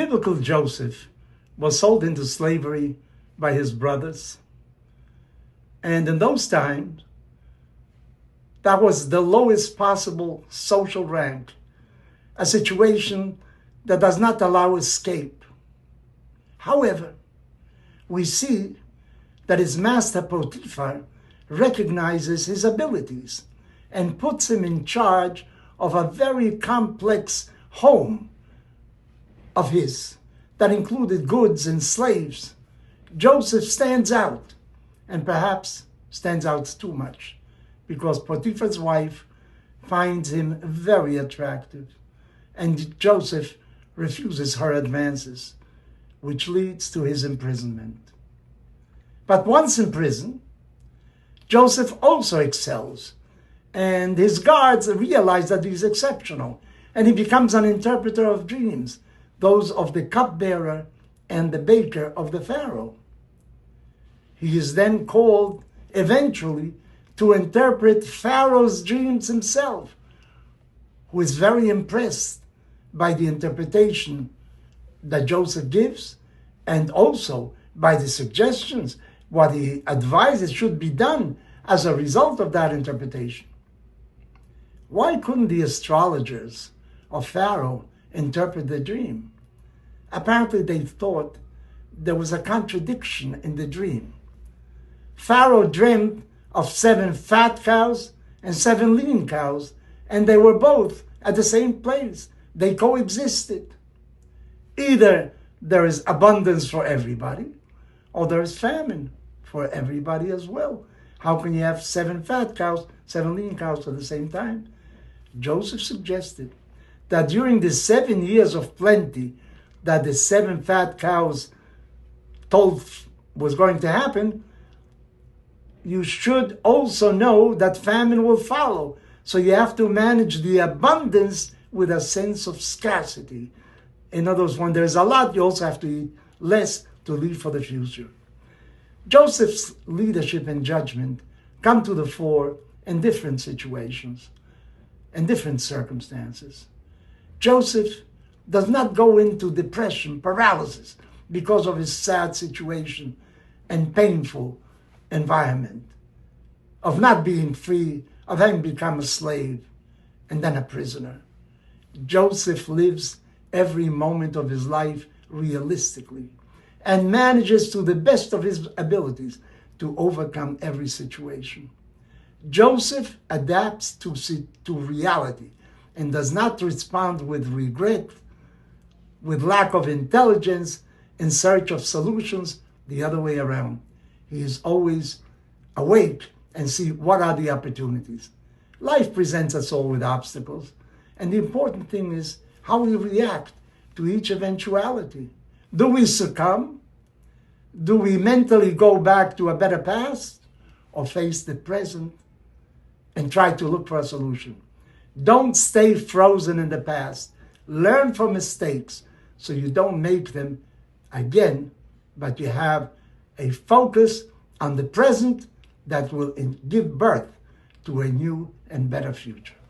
biblical Joseph was sold into slavery by his brothers. And in those times, that was the lowest possible social rank, a situation that does not allow escape. However, we see that his master Potiphar recognizes his abilities and puts him in charge of a very complex home of his that included goods and slaves. Joseph stands out, and perhaps stands out too much, because Potiphar's wife finds him very attractive, and Joseph refuses her advances, which leads to his imprisonment. But once in prison, Joseph also excels, and his guards realize that he's exceptional, and he becomes an interpreter of dreams, those of the cupbearer and the baker of the Pharaoh. He is then called eventually to interpret Pharaoh's dreams himself, who is very impressed by the interpretation that Joseph gives, and also by the suggestions, what he advises should be done as a result of that interpretation. Why couldn't the astrologers of Pharaoh interpret the dream? Apparently they thought there was a contradiction in the dream. Pharaoh dreamt of 7 fat cows and 7 lean cows, and they were both at the same place. They coexisted. Either there is abundance for everybody, or there is famine for everybody as well. How can you have 7 fat cows, 7 lean cows at the same time? Joseph suggested that during the 7 years of plenty that the 7 fat cows told was going to happen, you should also know that famine will follow. So you have to manage the abundance with a sense of scarcity. In other words, when there's a lot, you also have to eat less to leave for the future. Joseph's leadership and judgment come to the fore in different situations and different circumstances. Joseph does not go into depression, paralysis, because of his sad situation and painful environment of not being free, of having become a slave and then a prisoner. Joseph lives every moment of his life realistically and manages to the best of his abilities to overcome every situation. Joseph adapts to reality and does not respond with regret, with lack of intelligence, in search of solutions, the other way around. He is always awake and see what are the opportunities. Life presents us all with obstacles, and the important thing is how we react to each eventuality. Do we succumb? Do we mentally go back to a better past, or face the present and try to look for a solution? Don't stay frozen in the past. Learn from mistakes so you don't make them again, but you have a focus on the present that will give birth to a new and better future.